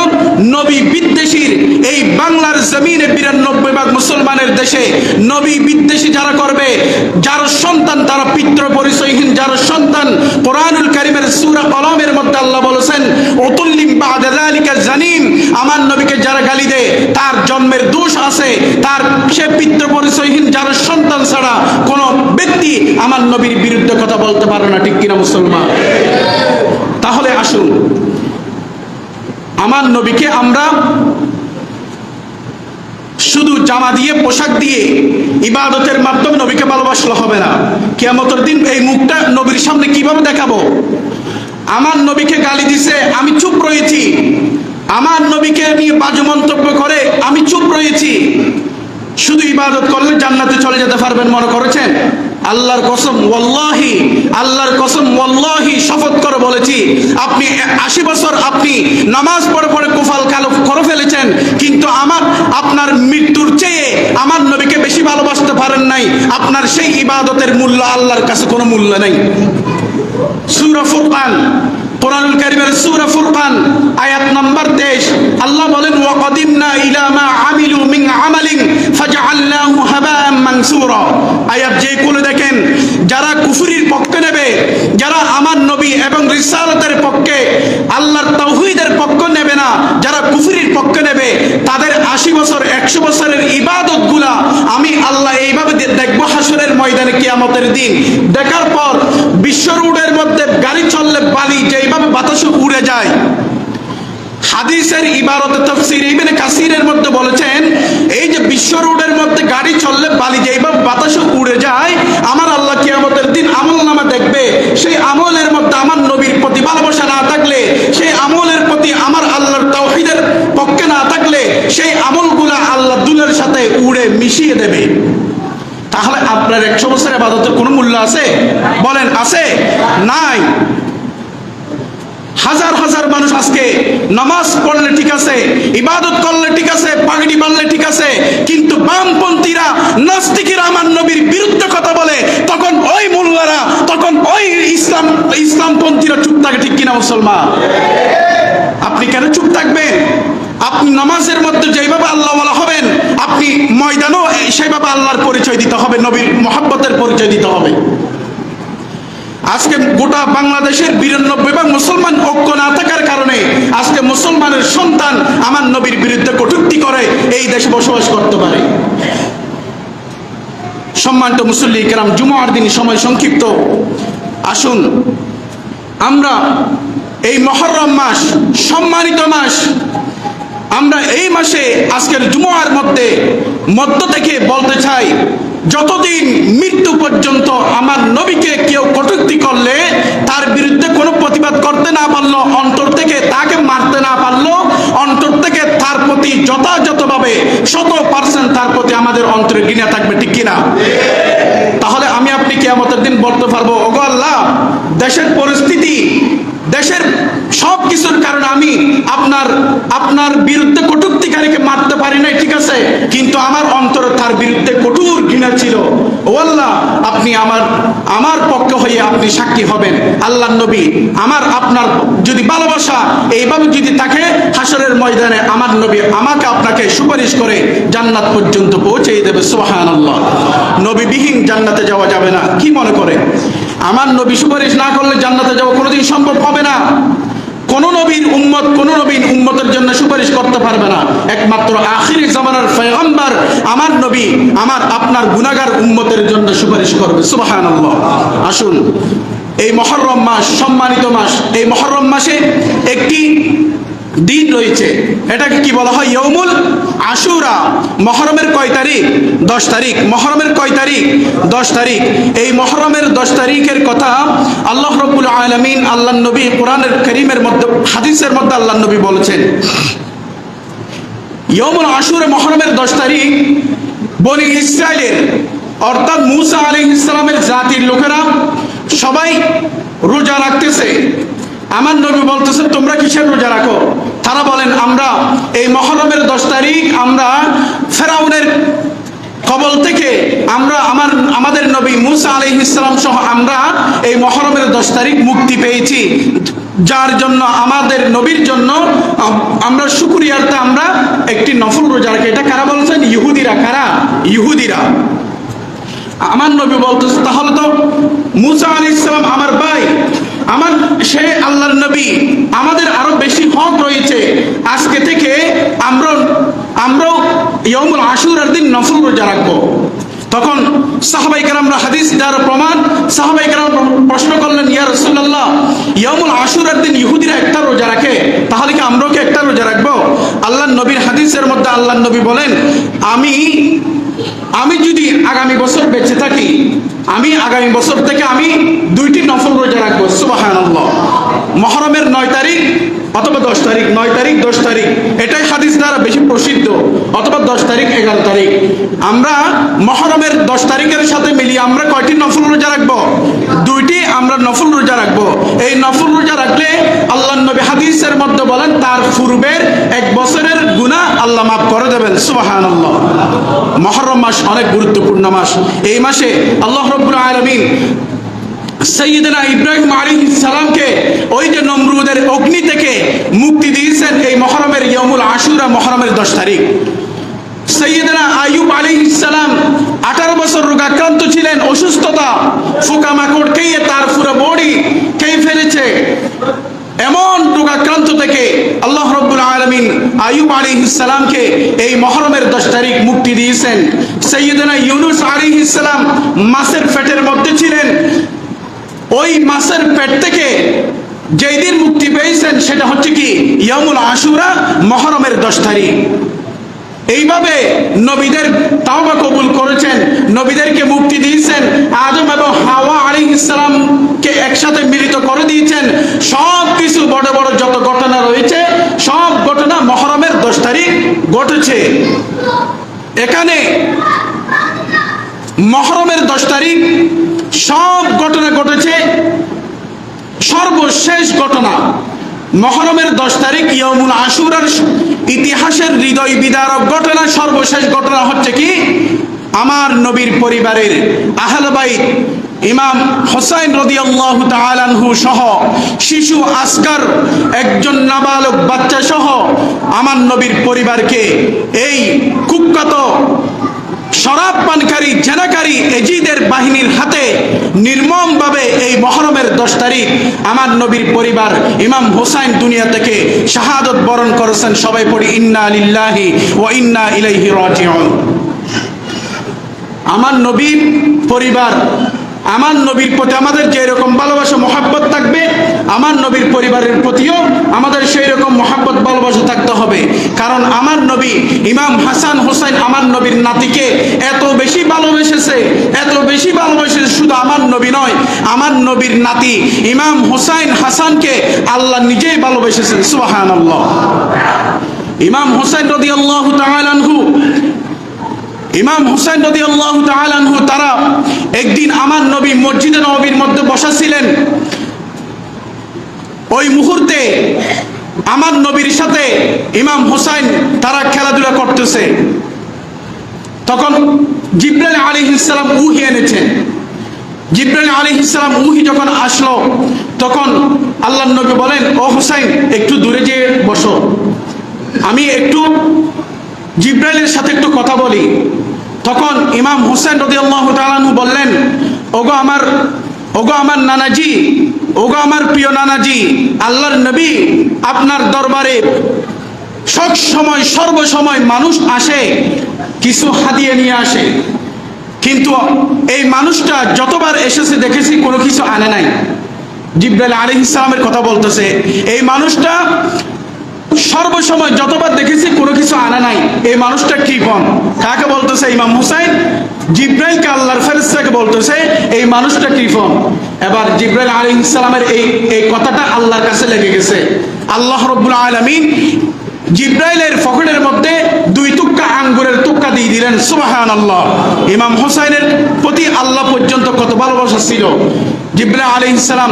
নবী বিদ্বেষীর এই বাংলার জমিনে 92 ভাগ মুসলমানের দেশে নবী বিদ্বেষী যারা করবে, যার সন্তান তারা পিতৃ পরিচয়হীন, যার সন্তান কোরআনুল কারীমের সূরা কলমের মধ্যে আল্লাহ বলেছেন উতুল্লিম বা'দা যালিকা জানিম, আমার নবীকে যারা গালি দেয় তার জন্মের দোষ আছে, তার সে পিতৃ পরিচয়হীন, যার সন্তান ছাড়া কোন ব্যক্তি আমার নবীর বিরুদ্ধে কথা বলতে পারে না, ঠিক কিনা মুসলমান? তাহলে আসুন, আমার নবীকে আমরা শুধু জামা দিয়ে, পোশাক দিয়ে, ইবাদতের মাধ্যমে নবীকে ভালোবাসলে হবে না। কিয়ামতের দিন এই মুখটা নবীর সামনে কিভাবে দেখাবো? আমার নবীকে গালি দিছে, আমি চুপ রয়েছি। আমার নবীকে নিয়ে বাজে মন্তব্য করে, আমি চুপ রয়েছি। শুধু ইবাদত করলে জান্নাতে চলে যেতে পারবেন মনে করেছেন? আল্লাহর কসম ওয়াল্লাহি, আল্লাহর কসম ওয়াল্লাহি, শপথ করে বলেছি, আপনি 80 বছর আপনি নামাজ পড়ে পড়ে কুফাল কালো করে ফেলেছেন, কিন্তু আপনার মৃত্যুর চেয়ে আমার নবীকে বেশি ভালোবাসতে পারেন নাই। আপনার সেই ইবাদতের মূল্য আল্লাহর কাছে কোনো মূল্য নেই। সূরা ফুরকান, কোরআনুল কারীমের সূরা ফুরকান আয়াত নাম্বার 23, আল্লাহ বলেন ওয়াকাদিমনা ইলা মা আমিলু মিন আমালিন ফাজআলনাহু হাবাআন মানসুরা। আয়াত যে কোলে দেখেন, যারা কুফরির পক্ষে নেবে, যারা আমার নবী এবং রিসালাতের পক্ষে, আল্লাহর তাওহীদের পক্ষ নেবে না, যারা কুফরির পক্ষে নেবে, তাদের 80 বছর 100 বছরের ইবাদতগুলা আমি আল্লাহ এইভাবে দেখব হাসরের ময়দানে কিয়ামতের দিন। দেখার পর বিশ্ব রোডের মধ্যে গাড়ি চললে বালি যেইভাবে বাতাসে উড়ে যায়, হাদিসের ইবারতে তাফসীর ইবনে কাসিরের মধ্যে বলেছেন, এই যে বিশ্ব রোডের মধ্যে গাড়ি চললে বালি যেইভাবে বাতাসে উড়ে যায়, আমার আল্লাহ কিয়ামতের দিন আমলনামা দেখবে। সেই আমলের মধ্যে আমার নবীর প্রতি ভালোবাসা না থাকলে, সেই আমলের প্রতি আমার আল্লাহর তাওহীদের পক্ষে না থাকলে, সেই আমলগুলা আল্লাহ দুলের সাথে উড়ে মিশিয়ে দেবে। তাহলে আপনার 100 বছরের ইবাদতের কোনো মূল্য আছে? বলেন, আছে? নাই। হাজার হাজার মানুষ আজকে নামাজ পড়লে ঠিক আছে, ইবাদত করলে ঠিক আছে, পাগড়ি বাঁধলে ঠিক আছে, কিন্তু বামপন্থীরা, নাস্তিকেরা আমার নবীর বিরুদ্ধে কথা বলে, তখন ওই মোল্লারা, তখন ওই ইসলামপন্থীরা চুপ থাকে, ঠিক কিনা মুসলমান? আপনি কেন চুপ থাকবেন? আপনি নামাজের মধ্যে যেভাবে আল্লাহ ওয়ালা হবেন, আপনি ময়দানও সেইভাবে আল্লাহর পরিচয় দিতে হবে, নবীর মহব্বতের পরিচয় দিতে হবে। আজকে গোটা বাংলাদেশের 92 মুসলমান ঐক্য না থাকার কারণে আজকে মুসলমানের সন্তান আমার নবীর বিরুদ্ধে কটূক্তি করে এই দেশে বসবাস করতে পারে। সম্মানিত মুসল্লি কেরাম, জুমার দিন সময় সংক্ষিপ্ত, আসুন আমরা এই মুহররম মাস, সম্মানিত মাস, আমরা এই মাসে আজকের জুমার মধ্য থেকে বলতে চাই, যতদিন মৃত্যু পর্যন্ত আমার নবীকে কেউ কটূক্তি করলে, তার বিরুদ্ধে কোনো প্রতিবাদ করতে না পারলো, অন্তর থেকে তাকে মারতে না পারলো, অন্তর থেকে তার প্রতি যথাযথভাবে 100% তার প্রতি আমাদের অন্তরে ঘৃণা থাকবে, ঠিক কিনা? তাহলে আমি আপনি কিয়ামতের দিন বলতে পারবো, ওগো আল্লাহ, দেশের পরিস্থিতি, দেশের সব কিছুর কারণে আমি আপনার বিরুদ্ধে কটূক্তিকারীকে মারতে পারি নাই, ঠিক আছে, কিন্তু আমার অন্তরে তার বিরুদ্ধে কঠোর ঘৃণা ছিল। ও আল্লাহ, আপনি আমার পক্ষ হয়ে আপনি সাক্ষী হবেন। আল্লাহর নবী, আপনার যদি ভালোবাসা এইভাবে যদি থাকে, হাসরের ময়দানে আমার নবী আমাকে আপনাকে সুপারিশ করে জান্নাত পর্যন্ত পৌঁছে দেবে। সুবহানাল্লাহ। নবীবিহীন জান্নাতে যাওয়া যাবে না। কি মনে করে? আমার নবী সুপারিশ না করলে জান্নাতে যাওয়া কোনোদিন সম্ভব হবে না। কোন নবীর উম্মতের জন্য সুপারিশ করতে পারবে না। একমাত্র আখির জামানার পয়গম্বর আমার নবী আপনার গুনাহগার উম্মতের জন্য সুপারিশ করবে। সুবহানাল্লাহ। আসুন, এই মুহররম মাস, সম্মানিত মাস, এই মুহররম মাসে একটি দিন রয়েছে, এটাকে কি বলা হয়? ইয়াউমুল আশুরা। মুহররমের কয় তারিখ? 10 তারিখ। মুহররমের কয় তারিখ? 10 তারিখ। এই মুহররমের 10 তারিখের কথা আল্লাহ রাব্বুল আলামিন, আল্লাহর নবী কোরআনের কারীমের মধ্যে, হাদিসের মধ্যে আল্লাহর নবী বলেছেন, ইয়মুল আশুরা মুহররমের 10 তারিখ বনি ইসরাইলের অর্থাৎ মুসা আলাইহিস সালামের জাতির লোকেরা সবাই রোজা রাখতেছে। আমার নবী বলতেছে তোমরা কিসের রোজা রাখো? তারা বলেন আমরা এই মুহররমের 10 তারিখ আমরা ফেরাউনের কবল থেকে আমাদের নবী মুসা আলাইহিস সালাম সহ আমরা এই মুহররমের 10 তারিখ মুক্তি পেয়েছি, যার জন্য আমাদের নবীর জন্য আমরা শুকরিয়ার্থে আমরা একটি নফল রোজা রাখি। এটা কারা বলছেন? ইহুদিরা। কারা? ইহুদিরা। আমার নবী বলতেছে তাহলে তো মুসা আলাইহিস সালাম আমার ভাই, সে আল্লাহর নবী, আমাদের আরো বেশি হক রয়েছে। আজকে থেকে আমরাও ইয়মুল আশুরার দিন নফল রোজা রাখবো। তখন সাহাবায়ে কেরামরা হাদিস দ্বারা প্রমাণ, সাহাবায়ে কেরাম প্রশ্ন করলেন ইয়া রাসূলুল্লাহ, ইয়মুল আশুরার দিন ইহুদিরা একটা রোজা রাখে, তাহলে কি আমরাও কি একটা রোজা রাখবো? আল্লাহর নবীর হাদিসের মধ্যে আল্লাহর নবী বলেন আমি যদি আগামী বছর বেঁচে থাকি, আমি আগামী বছর থেকে আমি 2টি নফল রোজা রাখবো। সুবহানাল্লাহ। মুহররমের 9 তারিখ অথবা 10 তারিখ, 9 তারিখ 10 তারিখ, এটাই হাদিস দ্বারা বেশি প্রসিদ্ধ, অথবা 10 তারিখ 11 তারিখ। আমরা মুহররমের 10 তারিখের সাথে মিলিয়ে আমরা কয়টি নফল রোজা রাখবো? 2টি আমরা নফল রোজা রাখবো। এই নফল রোজা রাখলে আল্লাহর নবী হাদিসের মধ্যে বলেন তার পূর্বের 1 বছরের গুনাহ আল্লাহ মাফ করে দেবেন। সুবহানাল্লাহ। মুহররম মাস অনেক গুরুত্বপূর্ণ মাস। এই মাসে আল্লাহ রাব্বুল আলামিন সাইয়্যিদনা ইব্রাহিম আলাইহিস সালামকে ওই যে নমরুদের অগ্নি থেকে মুক্তি দিয়েছেন এই মুহররমের ইয়মুল আশুরা মুহররমের 10 তারিখ। সাইয়্যিদনা আইয়ুব আলাইহিস সালাম 18 বছর রোগাক্রান্ত ছিলেন, অসুস্থতা, পোকামাকড় খেয়ে তার পুরো বডি খেয়ে ফেলেছে। এমন রোগাক্রান্ত থেকে আল্লাহ রাব্বুল আলামিন আইয়ুব আলাইহিস সালামকে এই মুহররমের 10 তারিখ মুক্তি দিয়েছেন। সাইয়্যিদনা ইউনূস আলাইহিস সালাম মাছের পেটের মধ্যে ছিলেন, ওই মাছের পেট থেকে যেই দিন মুক্তি পেয়েছেন সেটা হচ্ছে কি ইয়মুল আশুরা মুহররমের 10 তারিখ। এইভাবে নবীদের তাওবা কবুল করেছেন, নবীদেরকে মুক্তি দিয়েছেন, আদম এবং হাওয়া আলাইহিস সালামকে একসাথে মিলিত করে দিয়েছেন। সব কিছু বড় বড় যত ঘটনা রয়েছে সব ঘটনা মুহররমের 10 তারিখ ঘটেছে। এখানে মুহররমের 10 তারিখ সব ঘটনা ঘটেছে। সর্বশেষ ঘটনা মুহররমের 10 তারিখ ইয়মুল আশুরার ইতিহাসের হৃদয় বিদারক ঘটনা, সর্বশেষ ঘটনা হচ্ছে কি আমার নবীর পরিবারের আহলে বাইত ইমাম হোসাইন রাদিয়াল্লাহু তাআলা আনহু সহ শিশু আসগার একজন নাবালক বাচ্চা সহ আমার নবীর পরিবারকে এই কুখ্যাত শরাব পানকারী জেনাকারী এজিদের বাহিনীর হাতে নির্মমভাবে এই মুহররমের 10 তারিখ আমার নবীর পরিবার ইমাম হোসাইন দুনিয়া থেকে শাহাদত বরণ করেছেন। সবাই পড়ি ইন্না লিল্লাহি ওয়া ইন্না ইলাইহি রাজিউন। আমার নবীর পরিবার, আমার নবীর প্রতি আমাদের যে রকম ভালোবাসা মহব্বত থাকবে, আমার নবীর পরিবারের প্রতিও আমাদের সেই রকম মহব্বত ভালোবাসা থাকতে হবে। কারণ আমার নবী ইমাম হাসান হোসেন আমার নবীর নাতিকে এত বেশি ভালোবেসেছে, এত বেশি ভালোবেসেছে, শুধু আমার নবী নয়, আমার নবীর নাতি ইমাম হোসেন হাসানকে আল্লাহ নিজেই ভালোবেসেছেন। সুবহানাল্লাহ। ইমাম হোসেন রাদিয়াল্লাহু তাআলা আনহু ইমাম হুসাইন রাদিয়াল্লাহু তাআলা আনহু তারা একদিন আমার নবী মসজিদে নববীর মধ্যে বসা ছিলেন। ওই মুহূর্তে আমার নবীর সাথে ইমাম হুসাইন তারা খেলাধুলা করতেছে। তখন জিবরাইল আলাইহিস সালাম উহি এনেছেন। জিবরাইল আলাইহিস সালাম উহি যখন আসলো তখন আল্লাহর নবী বলেন, ও হুসাইন একটু দূরে যেয়ে বসো, আমি একটু জিবরাইলের সাথে একটু কথা বলি। তখন ইমাম হুসাইন রাদিয়াল্লাহু তাআলা আনহু বললেন, ওগো আমার নানাজি, ওগো আমার প্রিয় নানাজি, আল্লাহর নবী আপনার দরবারে সব সময় সর্বসময় মানুষ আসে, কিছু হাদিয়া নিয়ে আসে, কিন্তু এই মানুষটা যতবার এসেছে দেখেছি কোনো কিছু আনে নাই। জিবরাইল আলাইহিস সালামের কথা বলতেছে, এই মানুষটা সর্বসময় যতবার দেখেছি কোনো কিছু আনা নাই, এই মানুষটা কৃপণ। কাকে বলতেছে? ইমাম হুসাইন জিবরাইলকে, আল্লাহর ফেরেশতাকে বলতেছে এই মানুষটা কৃপণ। এবার জিবরাইল আলাইহিস সালামের এই কথাটা আল্লাহর কাছে লেগে গেছে। আল্লাহ রাব্বুল আলামিন জিবরাইলের পকেটের মধ্যে আঙ্গুরের টুকরা দিয়ে দিলেন। সুবহানাল্লাহ। ইমাম হোসাইনের প্রতি আল্লাহ পর্যন্ত কত ভালোবাসা ছিল। জিবরাইল আলাইহিস সালাম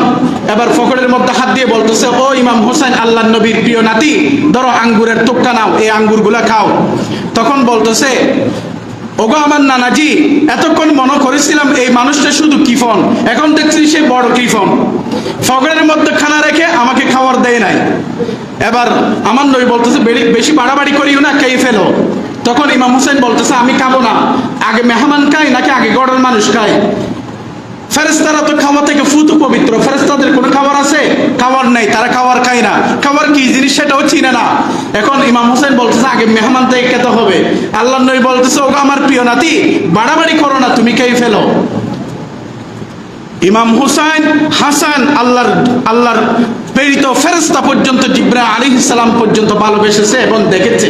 এবার পকেটের মধ্যে হাত দিয়ে বলতেছে, ও ইমাম হোসেন, আল্লাহর নবীর প্রিয় নাতি, ধরো আঙ্গুরের টুকরা নাও, এই আঙ্গুরগুলা খাও। তখন বলতেছে, ওগো আমার নানাজি, এতক্ষণ মনে করেছিলাম এই মানুষটা শুধু কিফন, এখন দেখছি সে বড় কিফন। পকেটের মধ্যে খানা রেখে আমাকে খাবার দেয় নাই। এবার আমার নবী বলতেছে, বেশি বাড়াবাড়ি করিও না, খেয়ে ফেলো। তখন ইমাম হোসেন বলতেছে, আমি খাবো না, আগে মেহমান খাই নাকি আগে গড়ের মানুষ খায়? ফেরেশতারা তো খাওয়া থেকে ফুত পবিত্র, ফেরেশতাদের কোনো খাবার আছে? খাবার নেই, তারা খাবার খায় না। খাবার কি জিনিস সেটাও চিনে না। এখন ইমাম হোসেন বলতেছে, আগে মেহমান থেকে খেতে হবে। আল্লাহর নবী বলতেছে, ওগো আমার প্রিয় নাতি, বাড়াবাড়ি করো না, তুমি খেয়ে ফেলো। ইমাম হুসাইন হাসান আল্লাহর প্রেরিত ফেরেশতা পর্যন্ত, জিবরাইল আলাইহিস সালাম পর্যন্ত ভালোবেসেছে এবং দেখেছে।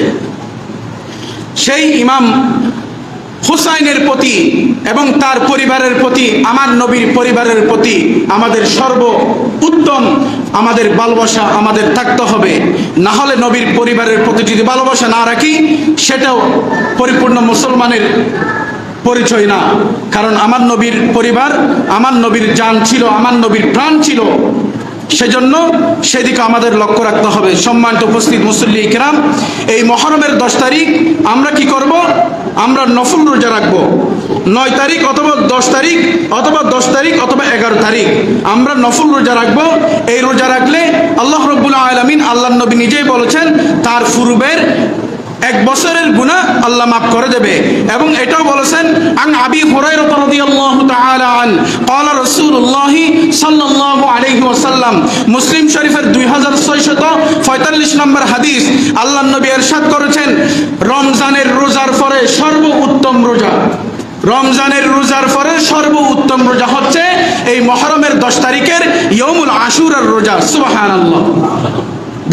সেই ইমাম হুসাইনের প্রতি এবং তার পরিবারের প্রতি, আমার নবীর পরিবারের প্রতি আমাদের সর্ব উত্তম আমাদের ভালোবাসা আমাদের থাকতে হবে। না হলে নবীর পরিবারের প্রতি যদি ভালোবাসা না রাখি, সেটাও পরিপূর্ণ মুসলমানের পরিচয় না। কারণ আমার নবীর পরিবার আমার নবীর জান ছিল, আমার নবীর প্রাণ ছিল। সেজন্য সেদিকে আমাদের লক্ষ্য রাখতে হবে। সম্মানিত উপস্থিত মুসল্লি কিরাম, এই মহরমের 10 তারিখ আমরা কি করব? আমরা নফল রোজা রাখবো। 9 তারিখ অথবা 10 তারিখ অথবা 10 তারিখ অথবা 11 তারিখ আমরা নফল রোজা রাখবো। এই রোজা রাখলে আল্লাহ রাব্বুল আলামিন, আল্লাহর নবী নিজেই বলেছেন, তার পূর্বের 1 বছরের গুনাহ আল্লাহ মাফ করে দেবে। এবং এটাও বলেছেন, আন আবি হুরায়রা রাদিয়াল্লাহু তাআলা আন ক্বালা রাসূলুল্লাহ সাল্লাল্লাহু আলাইহি ওয়াসাল্লাম, মুসলিম শরীফের 2645 নম্বর হাদিস, আল্লাহর নবী ইরশাদ করেছেন, রমজানের রোজার পরে সর্বোত্তম রোজা, রমজানের রোজার পরে সর্বোত্তম রোজা হচ্ছে এই মুহররমের 10 তারিখের ইয়াউমুল আশুরার রোজা। সুবহানাল্লাহ।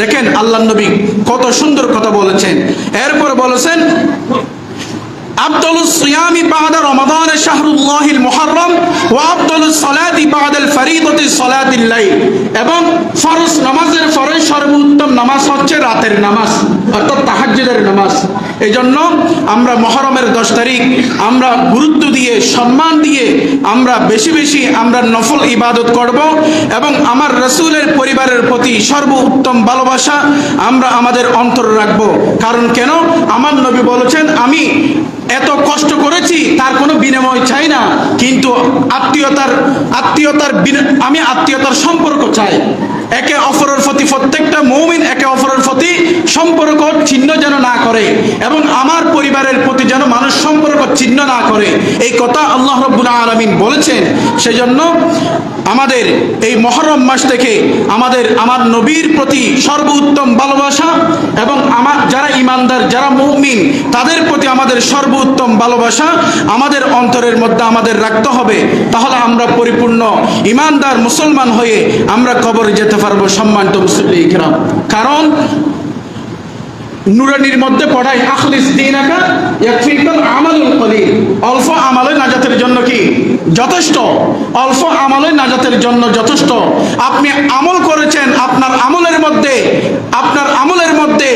দেখেন আল্লাহর নবী কত সুন্দর কথা বলেছেন। এরপর বলেছেন, আফদালুস সিয়ামি বা'দা রমাদান শাহরুল্লাহিল মুহাররম ওয়া আফদালুস সালাতি বা'দাল ফরিদাতি সালাতিল লাইল, এবং ফরজ নামাজের পরে সর্বোত্তম নামাজ হচ্ছে রাতের নামাজ, অর্থাৎ তাহাজ্জুদের নামাজ। এইজন্য আমরা মুহররমের 10 তারিখ আমরা গুরুত্ব দিয়ে, সম্মান দিয়ে আমরা বেশি বেশি আমরা নফল ইবাদত করব এবং আমার রাসূলের পরিবারের প্রতি সর্বোত্তম ভালোবাসা আমরা আমাদের অন্তরে রাখব। কারণ কেন? আমার নবী বলেছেন, আমি এত কষ্ট করেছি, তার কোনো বিনিময় চাই না, কিন্তু আমি আত্মীয়তার সম্পর্ক চাই। একে অপরের প্রতি, প্রত্যেকটা মুমিন একে অপরের প্রতি সম্পর্ক ছিন্ন যেন না করে এবং আমার পরিবারের প্রতি যেন মানুষ সম্পর্ক ছিন্ন না করে, এই কথা আল্লাহ রাব্বুল আলামিন বলেছেন। সেজন্য আমাদের এই মুহররম মাস থেকে আমার নবীর প্রতি সর্বোত্তম ভালোবাসা এবং আমার যারা ঈমানদার, যারা মুমিন, তাদের প্রতি আমাদের সর্বোত্তম ভালোবাসা আমাদের অন্তরের মধ্যে আমাদের রাখতে হবে। তাহলে আমরা পরিপূর্ণ ঈমানদার মুসলমান হয়ে আমরা কবরে যেতে পারবো। সম্মানিত মুসল্লি কিরাম, কারণ নুরানির মধ্যে পড়াই, আখলিস দীনাকা ইয়াকফিকাল আমালুল কলিল, অল্প আমলে নাজাতের জন্য কি যথেষ্ট, অল্প আমলে নাজাতের জন্য যথেষ্ট। আপনি আমল করেছেন, আপনার আমলের মধ্যে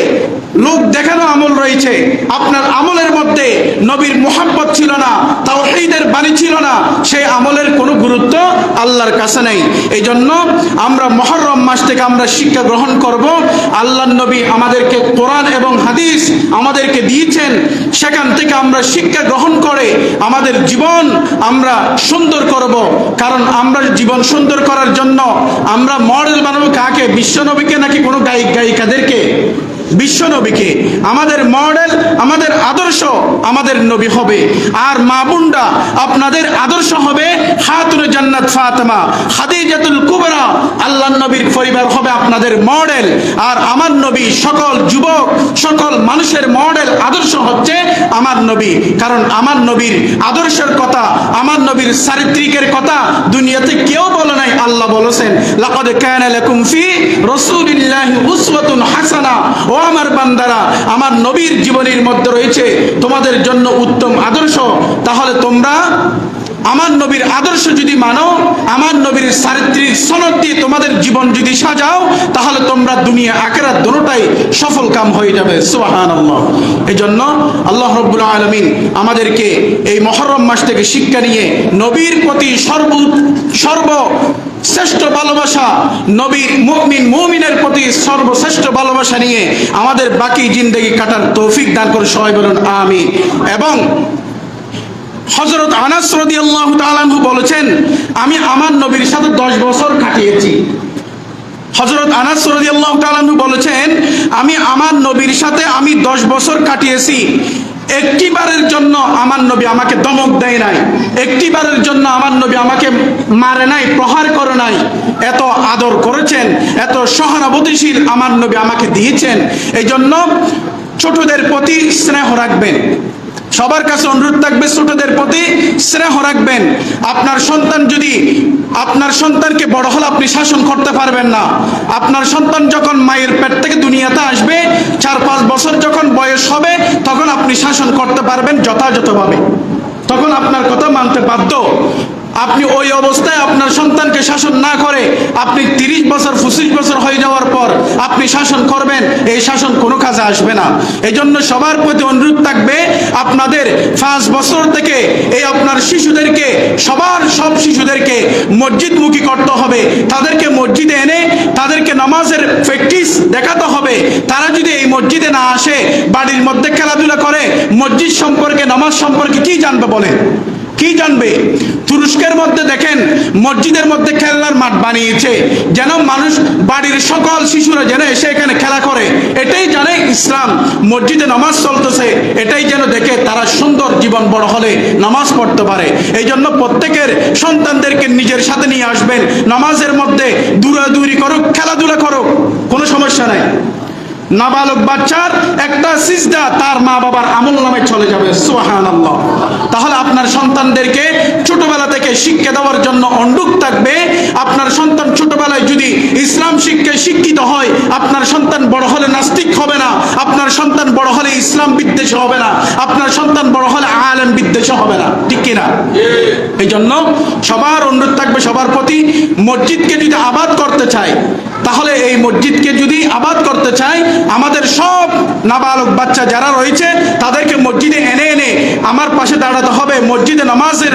লোক দেখানো আমল রয়েছে, আপনার আমলের মধ্যে নবীর মুহাব্বত ছিল না, তাওহীদের বাণী ছিল না, সেই আমলের কোনো গুরুত্ব আল্লাহর কাছে নেই। এই জন্য আমরা মুহররম মাস থেকে আমরা শিক্ষা গ্রহণ করব। আল্লাহর নবী আমাদেরকে কোরআন এবং হাদিস আমাদেরকে দিয়েছেন, সেখান থেকে আমরা শিক্ষা গ্রহণ করে আমাদের জীবন আমরা সুন্দর করব। কারণ আমরা জীবন সুন্দর করার জন্য আমরা মডেল বানাবো কাকে? বিশ্বনবীকে নাকি কোনো গায়ক গায়িকাদেরকে? বিশ্বনবীকে। আমাদের মডেল, আমাদের আদর্শ আমাদের নবী হবে। আর মা বোনরা, আপনাদের আদর্শ হবে খাতুনে জান্নাত ফাতেমা, খাদিজাতুল কুবরা, আল্লাহর নবীর পরিবার হবে আপনাদের মডেল। আর আমার নবী সকল যুবক, সকল মানুষের মডেল, আদর্শ হচ্ছে আমার নবী। কারণ আমার নবীর আদর্শের কথা, আমার নবীর চারিত্রিকের কথা দুনিয়াতে কেউ বলে নাই, আল্লাহ বলেছেন, লাকাদ কানা লাকুম ফি রাসূলিল্লাহি উসওয়াতুন হাসানা। ও আমার বান্দারা, আমার নবীর জীবনের মধ্যে রয়েছে তোমাদের জন্য উত্তম আদর্শ। তাহলে তোমরা আমার নবীর আদর্শ যদি মানো, আমার নবীর চারিত্রিক সনদ দিয়ে তোমাদের জীবন যদি সাজাও, তাহলে তোমরা দুনিয়া আখিরাত দুটোটাই সফল কাম হয়ে যাবে। সুবহানাল্লাহ। এই জন্য আল্লাহ রাব্বুল আলামিন আমাদেরকে এই মুহররম মাস থেকে শিক্ষা নিয়ে নবীর প্রতি সর্বশ্রেষ্ঠ ভালোবাসা, নবীর মুমিনের প্রতি সর্বশ্রেষ্ঠ ভালোবাসা নিয়ে আমাদের বাকি জিন্দেগি কাটার তৌফিক দান করে সবাই বলুন আমিন। এবং হযরত আনাস রাদিয়াল্লাহু তাআলা আনহু বলেছেন, আমি আমার নবীর সাথে 10 বছর কাটিয়েছি। হযরত আনাস রাদিয়াল্লাহু তাআলা আনহু বলেছেন, আমি আমার নবীর সাথে 10 বছর কাটিয়েছি। একটিবারের জন্য আমার নবী আমাকে ধমক দেয় নাই, একটিবারের জন্য আমার নবী আমাকে মারে নাই, প্রহার করে নাই। এত আদর করেছেন, এত সহানুভূতিশীল আমার নবী আমাকে দিয়েছেন। এই জন্য ছোটদের প্রতি স্নেহ রাখবেন। সবার কাছে অনুরোধ থাকবে, ছোটদের প্রতি স্নেহ রাখবেন। আপনার সন্তানকে বড় হলে আপনি শাসন করতে পারবেন না। আপনার সন্তান যখন মায়ের পেট থেকে দুনিয়াতে আসবে, 4-5 বছর যখন বয়স হবে, তখন আপনি শাসন করতে পারবেন যথাযথভাবে, তখন আপনার কথা মানতে বাধ্য। আপনি ওই অবস্থায় আপনার সন্তানকে শাসন না করে আপনি 30 বছর 25 বছর হয়ে যাওয়ার পর আপনি শাসন করবেন, এই শাসন কোনো কাজে আসবে না। এই জন্য সবার প্রতি অনুরোধ থাকবে, আপনাদের 5 বছর থেকে এই আপনার শিশুদেরকে, সব শিশুদেরকে মসজিদমুখী করতে হবে। তাদেরকে মসজিদে এনে তাদেরকে নামাজের প্র্যাকটিস দেখাতে হবে। তারা যদি এই মসজিদে না আসে, বাড়ির মধ্যে খেলাধুলা করে, মসজিদ সম্পর্কে, নামাজ সম্পর্কে কি জানবে বলে? কি জানবে? তুরস্কের মধ্যে দেখেন, মসজিদের মধ্যে খেলনার মাঠ বানিয়েছে, যেন মানুষ, বাড়ির সকল শিশুরা যেন এসে এখানে খেলা করে। এটাই জানে ইসলাম, মসজিদে নামাজ চলতেছে, এটাই যেন দেখে তারা সুন্দর জীবন বড় হলে নামাজ পড়তে পারে। এই জন্য প্রত্যেকের সন্তানদেরকে নিজের সাথে নিয়ে আসবেন। নামাজের মধ্যে দৌড়াদৌড়ি করুক, খেলাধুলা করুক, কোনো সমস্যা নাই। নাবালক বাচ্চার একটা সিজদা তার মা বাবার আমলনামায় চলে যাবে। সুবহানাল্লাহ। তাহলে আপনার সন্তানদেরকে ছোটবেলা থেকে শিক্ষা দেওয়ার জন্য অনুরোধ থাকবে। আপনার সন্তান ছোটবেলায় যদি ইসলাম শিক্ষায় শিক্ষিত হয়, আপনার সন্তান বড় হলে নাস্তিক হবে না, আপনার সন্তান বড় হলে ইসলাম বিদ্বেষী হবে না, আপনার সন্তান বড় হলে আলেম বিদ্বেষী হবে না, ঠিক কিনা? এই জন্য সবার অনুরোধ থাকবে, সবার প্রতি, মসজিদকে যদি আবাদ করতে চায়, তাহলে এই মসজিদকে যদি আবাদ করতে চাই, আমাদের সব নাবালক বাচ্চা যারা রয়েছে তাদেরকে মসজিদে এনে এনে আমার পাশে দাঁড়াতে হবে, মসজিদে নামাজের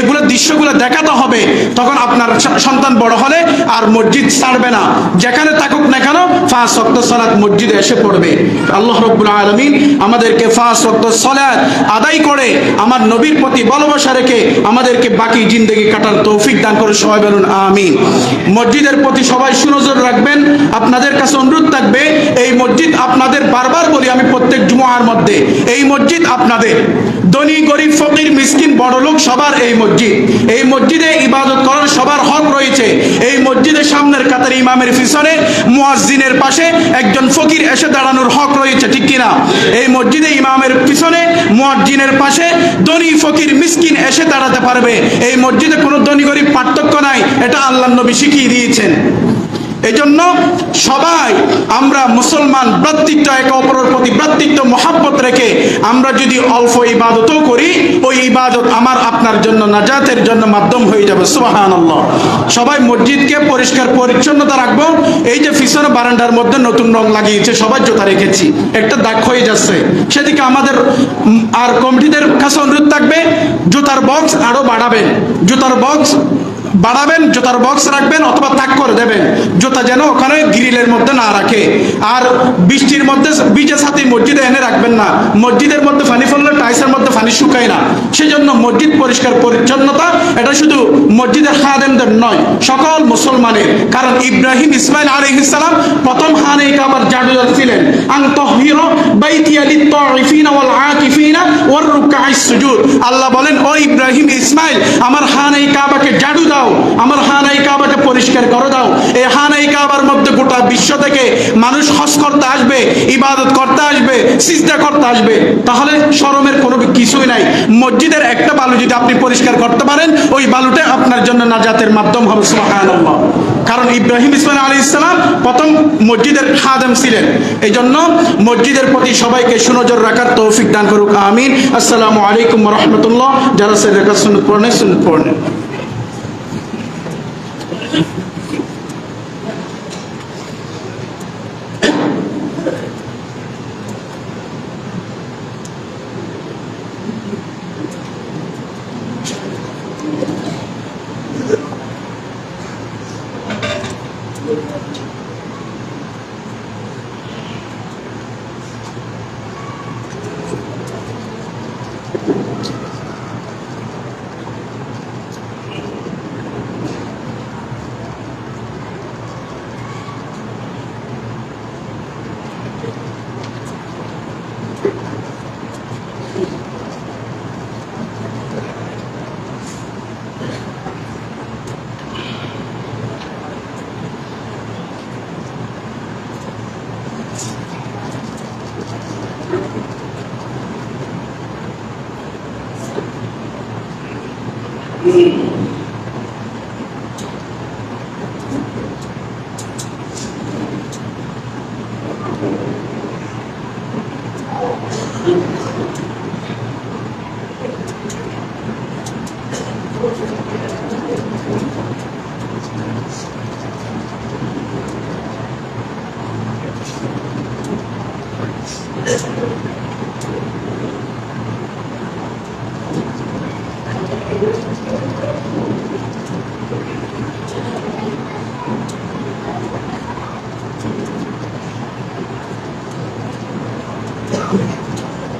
এগুলো দৃশ্যগুলো দেখাতে হবে। তখন আপনার সন্তান বড় হলে আর মসজিদ ছাড়বে না, যেখানে থাকুক না কেন 5 ওয়াক্ত সালাত মসজিদে এসে পড়বে। আল্লাহ রাব্বুল আলামিন আমাদেরকে 5 ওয়াক্ত সালাত আদায় করে আমার নবীর প্রতি ভালোবাসা রেখে আমাদেরকে বাকি জিন্দেগি কাটার তৌফিক দান করে সবাই বলুন আমিন। মসজিদের প্রতি সবাই সুনজর রাখবেন। আপনাদের কাছে অনুরোধ থাকবে, এই মসজিদ আপনাদের, বারবার বলি আমি প্রত্যেক জুমার মধ্যে, এই মসজিদ আপনাদের। ধনী গরিব ফকির মিসকিন বড়লোক সবার এই মসজিদ। এই মসজিদে ইবাদত করার সবার হক রয়েছে। এই মসজিদের সামনের কাতারে ইমামের পিছনে মুয়াজ্জিনের পাশে একজন ফকির এসে দাঁড়ানোর হক রয়েছে, ঠিক কিনা? এই মসজিদে ইমামের পিছনে মুয়াজ্জিনের পাশে ধনী ফকির মিসকিন এসে দাঁড়াতে পারবে। এই মসজিদে কোনো ধনী গরিব পার্থক্য নাই, এটা আল্লাহর নবী শিখিয়ে দিয়েছেন। এই জন্য সবাই আমরা মুসলমান, ভ্রাতৃত্ব, একে অপরের প্রতি ভ্রাতৃত্ব মহাব্বত রেখে আমরা যদি অল্প ইবাদতও করি, ওই ইবাদত আমার আপনার জন্য নাজাতের জন্য মাধ্যম হয়ে যাবে। সুবহানাল্লাহ। সবাই মসজিদকে পরিষ্কার পরিচ্ছন্নতা রাখবো। এই যে পিছনে বারান্দার মধ্যে নতুন রং লাগিয়েছে, সবাই জুতা রেখেছি, একটা দাগ হয়ে যাচ্ছে, সেদিকে আমাদের আর কমিটিদের কাছে অনুরোধ থাকবে, জুতার বক্স আরো বাড়াবেন, জুতার বক্স রাখবেন অথবা তাক করে দেবেন, জুতা যেন ওখানে গ্রিলের মধ্যে না রাখে। আর বৃষ্টির মধ্যে ভিজে ছাতি মসজিদে এনে রাখবেন না, মসজিদের মধ্যে পানি পড়লে টাইসের মধ্যে পানি শুকায় না। সেজন্য মসজিদ পরিষ্কার পরিচ্ছন্নতা এটা শুধু মসজিদের খাদেমদের নয়, সকল মুসলমানের। কারণ ইব্রাহিম ইসমাইল আলাইহিস সালাম প্রথম খানে কাবার জাদুদার ছিলেন। আন তাহহিরা বাইতিয়া লিত-তাইফিনা ওয়াল আকিফিনা ওয়ার রুকআইস সুজুদ। আল্লাহ বলেন, ও ইব্রাহিম ইসমাইল, আমার খানে কাবাকে জাদু দাও, আমার খানাই কাবাকে পরিষ্কার করে দাও। এই খানাই কাবার মধ্যে গোটা বিশ্ব থেকে মানুষ হজ করতে আসবে, ইবাদত করতে আসবে, সিজদা করতে আসবে। তাহলে শরমের কোনো কিছুই নাই। মসজিদের একটা বালু যদি আপনি পরিষ্কার করতে পারেন, ওই বালুটা আপনার জন্য নাজাতের মাধ্যম হবে। সুবহানাল্লাহ। কারণ ইব্রাহিম ইসমাইল আলাইহিস সালাম প্রথম মসজিদের খাদেম ছিলেন। এই জন্য মসজিদের প্রতি সবাইকে সুনজর রাখার তৌফিক দান করুক, আমিন। আসসালামু আলাইকুম ওয়া রাহমাতুল্লাহ। যারা রাকাত সুন্নাত পড়েন সুন্নাত পড়েন।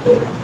Thank you.